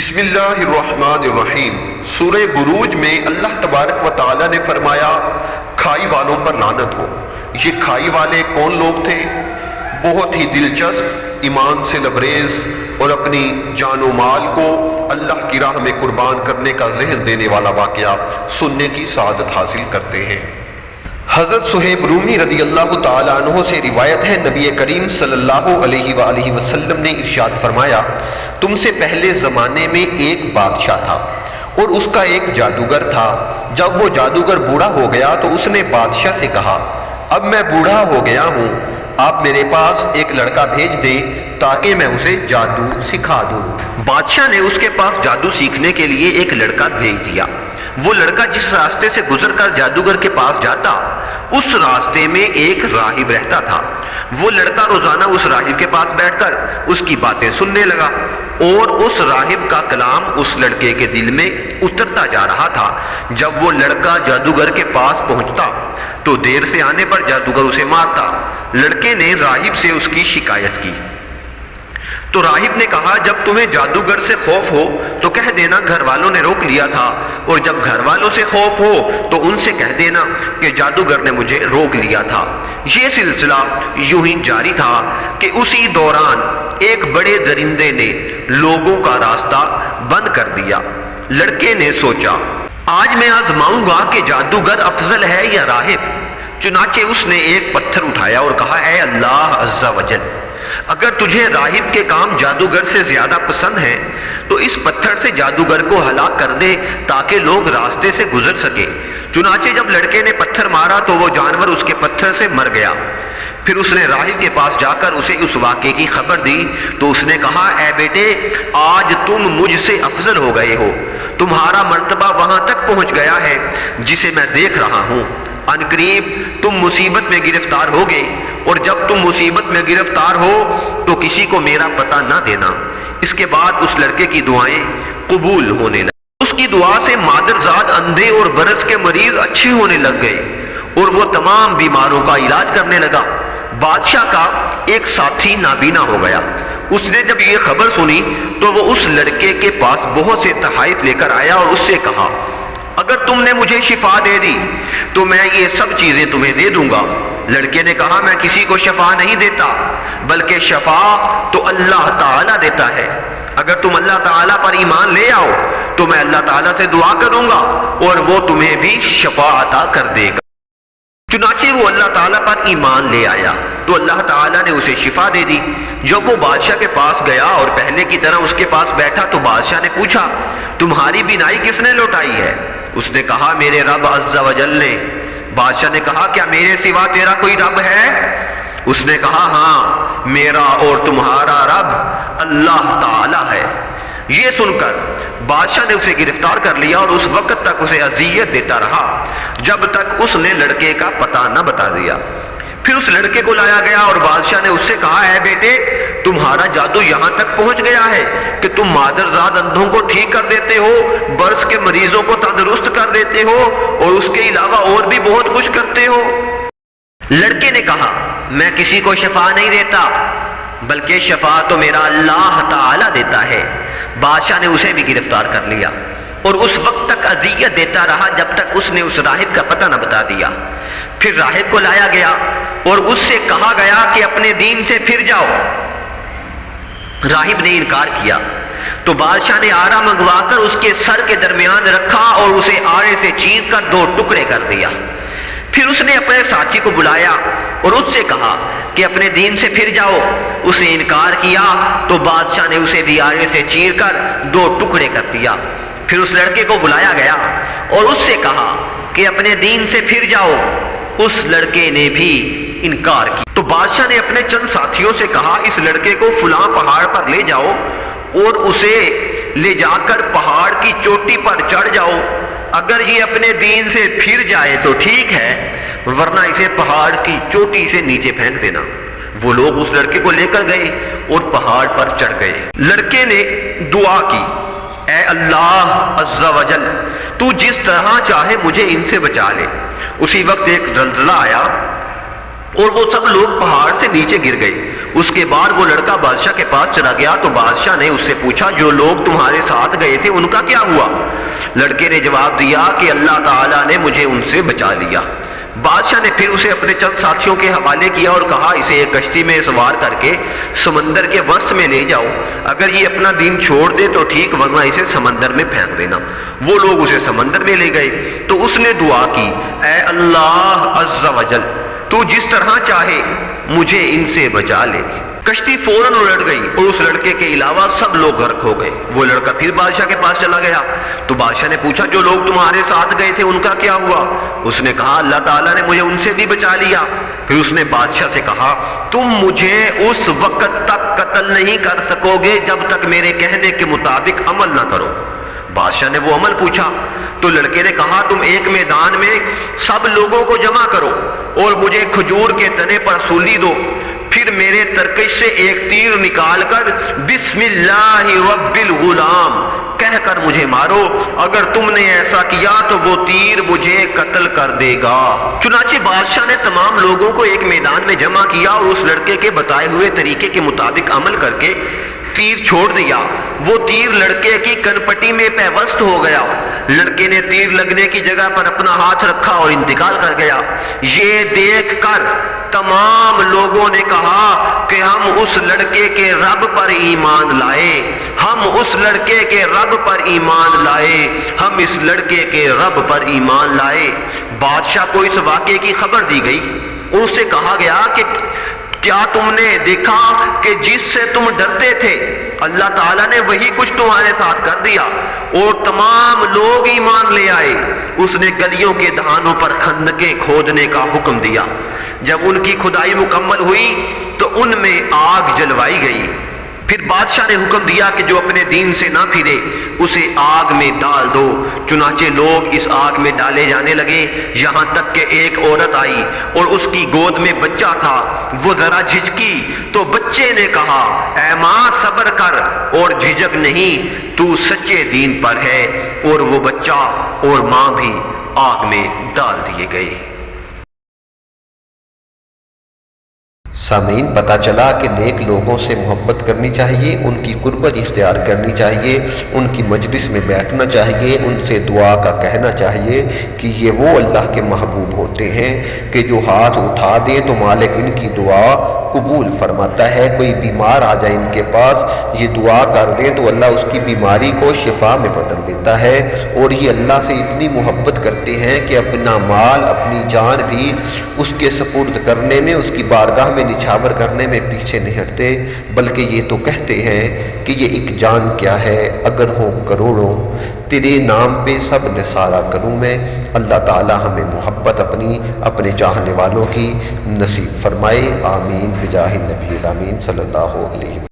بسم اللہ الرحمن الرحیم۔ سورہ بروج میں اللہ تبارک و تعالی نے فرمایا کھائی والوں پر لعنت ہو۔ یہ کھائی والے کون لوگ تھے؟ بہت ہی دلچسپ، ایمان سے لبریز اور اپنی جان و مال کو اللہ کی راہ میں قربان کرنے کا ذہن دینے والا واقعہ سننے کی سعادت حاصل کرتے ہیں۔ حضرت صہیب رومی رضی اللہ تعالیٰ عنہ سے روایت ہے، نبی کریم صلی اللہ علیہ وآلہ وسلم نے ارشاد فرمایا، تم سے پہلے زمانے میں ایک بادشاہ تھا اور اس کا ایک جادوگر تھا۔ جب وہ جادوگر بوڑھا ہو گیا تو اس نے بادشاہ سے کہا، اب میں بوڑھا ہو گیا ہوں، آپ میرے پاس ایک لڑکا بھیج دیں تاکہ میں اسے جادو سکھا دوں۔ بادشاہ نے اس کے پاس جادو سیکھنے کے لیے ایک لڑکا بھیج دیا۔ وہ لڑکا جس راستے سے گزر کر جادوگر کے پاس جاتا، اس راستے میں ایک راہب رہتا تھا۔ وہ لڑکا روزانہ اس راہب کے پاس بیٹھ کر اس کی باتیں سننے لگا اور اس راہب کا کلام اس لڑکے کے دل میں اترتا جا رہا تھا۔ جب وہ لڑکا جادوگر کے پاس پہنچتا تو دیر سے آنے پر جادوگر اسے مارتا۔ لڑکے نے راہب سے اس کی شکایت کی تو راہب نے کہا، جب تمہیں جادوگر سے خوف ہو تو کہہ دینا گھر والوں نے روک لیا تھا، اور جب گھر والوں سے خوف ہو تو ان سے کہہ دینا کہ جادوگر نے مجھے روک لیا تھا۔ یہ سلسلہ یوں ہی جاری تھا کہ اسی دوران ایک بڑے درندے نے لوگوں کا راستہ بند کر دیا۔ لڑکے نے سوچا، آج میں آزماؤں گا کہ جادوگر افضل ہے یا راہب۔ چنانچہ اس نے ایک پتھر اٹھایا اور کہا، اے اللہ عز و جل، اگر تجھے راہب کے کام جادوگر سے زیادہ پسند ہیں تو اس پتھر سے جادوگر کو ہلاک کر دے تاکہ لوگ راستے سے گزر سکے۔ چنانچہ جب لڑکے نے پتھر مارا تو وہ جانور اس کے پتھر سے مر گیا۔ پھر اس نے راہب کے پاس جا کر اسے اس واقعے کی خبر دی تو اس نے کہا، اے بیٹے، آج تم مجھ سے افضل ہو گئے ہو، تمہارا مرتبہ وہاں تک پہنچ گیا ہے جسے میں دیکھ رہا ہوں۔ ان قریب تم مصیبت میں گرفتار ہوگے، اور جب تم مصیبت میں گرفتار ہو تو کسی کو میرا پتہ نہ دینا۔ اس کے بعد اس لڑکے کی دعائیں قبول ہونے لگیں۔ اس کی دعا سے مادرزاد اندھے اور برس کے مریض اچھے ہونے لگ گئے اور وہ تمام بیماروں کا علاج کرنے لگا۔ بادشاہ کا ایک ساتھی نابینا ہو گیا۔ اس نے جب یہ خبر سنی تو وہ اس لڑکے کے پاس بہت سے تحائف لے کر آیا اور اس سے کہا، اگر تم نے مجھے شفا دے دی تو میں یہ سب چیزیں تمہیں دے دوں گا۔ لڑکے نے کہا، میں کسی کو شفا نہیں دیتا، بلکہ شفا تو اللہ تعالیٰ دیتا ہے۔ اگر تم اللہ تعالیٰ پر ایمان لے آؤ تو میں اللہ تعالیٰ سے دعا کروں گا اور وہ تمہیں بھی شفا عطا کر دے گا۔ چنانچہ وہ اللہ تعالیٰ پر ایمان لے آیا تو اللہ تعالیٰ نے اسے شفا دے دی۔ جب وہ بادشاہ کے پاس گیا اور پہلے کی طرح اس کے پاس بیٹھا تو بادشاہ نے پوچھا، تمہاری بینائی کس نے لوٹائی ہے؟ اس نے کہا، میرے رب عز و جل نے۔ بادشاہ نے کہا، کیا میرے سوا تیرا کوئی رب ہے؟ اس نے کہا، ہاں، میرا اور تمہارا رب اللہ تعالی ہے۔ یہ سن کر بادشاہ نے اسے گرفتار کر لیا اور اس وقت تک اسے اذیت دیتا رہا جب تک اس نے لڑکے کا پتہ نہ بتا دیا۔ پھر اس لڑکے کو لایا گیا اور بادشاہ نے اس سے کہا، اے بیٹے، تمہارا جادو یہاں تک پہنچ گیا ہے کہ تم مادرزاد اندھوں کو ٹھیک کر دیتے ہو، برس کے مریضوں کو تندرست کر دیتے ہو اور اس کے علاوہ اور بھی بہت کچھ کرتے ہو۔ لڑکے نے کہا، میں کسی کو شفا نہیں دیتا، بلکہ شفا تو میرا اللہ تعالیٰ دیتا ہے۔ بادشاہ نے اسے بھی گرفتار کر لیا اور اس وقت تک اذیت دیتا رہا جب تک اس نے اس راہب کا پتہ نہ بتا دیا۔ پھر راہب کو لایا گیا اور اس سے کہا گیا کہ اپنے دین سے پھر جاؤ۔ راہب نے انکار کیا تو بادشاہ نے آرا منگوا کر اس کے سر کے درمیان رکھا اور اسے آرے سے چیر کر 2 ٹکڑے کر دیا۔ پھر اس نے اپنے ساتھی کو بلایا اور اس سے کہا کہ اپنے دین سے پھر جاؤ۔ اس نے انکار کیا تو بادشاہ نے اسے بھی آرے سے چیر کر 2 ٹکڑے کر دیا۔ پھر اس لڑکے کو بلایا گیا اور اس سے کہا کہ اپنے دین سے پھر جاؤ۔ اس لڑکے نے بھی انکار کیا تو بادشاہ نے اپنے چند ساتھیوں سے کہا، اس لڑکے کو فلاں پہاڑ پر لے جاؤ اور اسے لے جا کر پہاڑ کی چوٹی پر چڑھ جاؤ۔ اگر یہ اپنے دین سے پھر جائے تو ٹھیک ہے، ورنہ اسے پہاڑ کی چوٹی سے نیچے پھینک دینا۔ وہ لوگ اس لڑکے کو لے کر گئے اور پہاڑ پر چڑھ گئے۔ لڑکے نے دعا کی، اے اللہ عز و جل، تو جس طرح چاہے مجھے ان سے بچا لے۔ اسی وقت ایک زلزلہ آیا اور وہ سب لوگ پہاڑ سے نیچے گر گئے اس کے بعد وہ لڑکا بادشاہ کے پاس چلا گیا تو بادشاہ نے اس سے پوچھا جو لوگ تمہارے ساتھ گئے تھے ان کا کیا ہوا؟ لڑکے نے جواب دیا کہ اللہ تعالیٰ نے مجھے ان سے بچا لیا۔ بادشاہ نے پھر اسے اپنے چند ساتھیوں کے حوالے کیا اور کہا اسے ایک کشتی میں سوار کر کے سمندر کے وسط میں لے جاؤ، اگر یہ اپنا دین چھوڑ دے تو ٹھیک، ورنہ اسے سمندر میں پھینک دینا۔ وہ لوگ اسے سمندر میں لے گئے تو اس نے دعا کی، اے اللہ عز و جل، تو جس طرح چاہے مجھے ان سے بچا لے۔ کشتی فوراً الٹ گئی اور اس لڑکے کے علاوہ سب لوگ غرق ہو گئے۔ وہ لڑکا پھر بادشاہ کے پاس چلا گیا تو بادشاہ نے پوچھا جو لوگ تمہارے ساتھ گئے تھے ان کا کیا ہوا؟ اس نے کہا اللہ تعالیٰ نے مجھے ان سے بھی بچا لیا۔ پھر اس نے بادشاہ سے کہا تم مجھے اس وقت تک قتل نہیں کر سکو گے جب تک میرے کہنے کے مطابق عمل نہ کرو۔ بادشاہ نے وہ عمل پوچھا تو لڑکے نے کہا تم ایک میدان میں سب لوگوں کو جمع کرو اور مجھے کھجور کے تنے پر سولی دو، پھر میرے ترکش سے ایک تیر نکال کر بسم اللہ رب الغلام کہہ کر مجھے مارو، اگر تم نے ایسا کیا تو وہ تیر مجھے قتل کر دے گا۔ چنانچہ بادشاہ نے تمام لوگوں کو ایک میدان میں جمع کیا اور اس لڑکے کے بتائے ہوئے طریقے کے مطابق عمل کر کے تیر چھوڑ دیا۔ وہ تیر لڑکے کی کنپٹی میں پیوست ہو گیا۔ لڑکے نے تیر لگنے کی جگہ پر اپنا ہاتھ رکھا اور انتقال کر گیا۔ یہ دیکھ کر تمام لوگوں نے کہا کہ ہم اس لڑکے کے رب پر ایمان لائے، ہم اس لڑکے کے رب پر ایمان لائے، ہم اس لڑکے کے رب پر ایمان لائے۔ بادشاہ کو اس واقعے کی خبر دی گئی اور اس سے کہا گیا کہ کیا تم نے دیکھا کہ جس سے تم ڈرتے تھے اللہ تعالیٰ نے وہی کچھ تمہارے ساتھ کر دیا اور تمام لوگ ایمان لے آئے۔ اس نے گلیوں کے دہانوں پر خندقیں کھودنے کا حکم دیا۔ جب ان کی کھدائی مکمل ہوئی تو ان میں آگ جلوائی گئی۔ پھر بادشاہ نے حکم دیا کہ جو اپنے دین سے نہ پھرے اسے آگ میں ڈال دو۔ چنانچہ لوگ اس آگ میں ڈالے جانے لگے، یہاں تک کہ ایک عورت آئی اور اس کی گود میں بچہ تھا۔ وہ ذرا جھجکی تو بچے نے کہا اے ماں صبر کر اور جھجک نہیں، تو سچے دین پر ہے، اور وہ بچہ اور ماں بھی آگ میں ڈال دیے گئے۔ سامعین، پتہ چلا کہ نیک لوگوں سے محبت کرنی چاہیے، ان کی قربت اختیار کرنی چاہیے، ان کی مجلس میں بیٹھنا چاہیے، ان سے دعا کا کہنا چاہیے کہ یہ وہ اللہ کے محبوب ہوتے ہیں کہ جو ہاتھ اٹھا دیں تو مالک ان کی دعا قبول فرماتا ہے۔ کوئی بیمار آ جائے ان کے پاس، یہ دعا کر دیں تو اللہ اس کی بیماری کو شفا میں بدل دیتا ہے۔ اور یہ اللہ سے اتنی محبت کرتے ہیں کہ اپنا مال، اپنی جان بھی اس کے سپرد کرنے میں، اس کی بارگاہ میں نچھاور کرنے میں پیچھے نہیں ہٹتے، بلکہ یہ تو کہتے ہیں کہ یہ ایک جان کیا ہے اگر ہوں کروڑوں، تیرے نام پہ سب نثارا کروں میں۔ اللہ تعالی ہمیں محبت اپنے چاہنے والوں کی نصیب فرمائے، آمین بجاہ النبی الامین صلی اللہ علیہ وسلم۔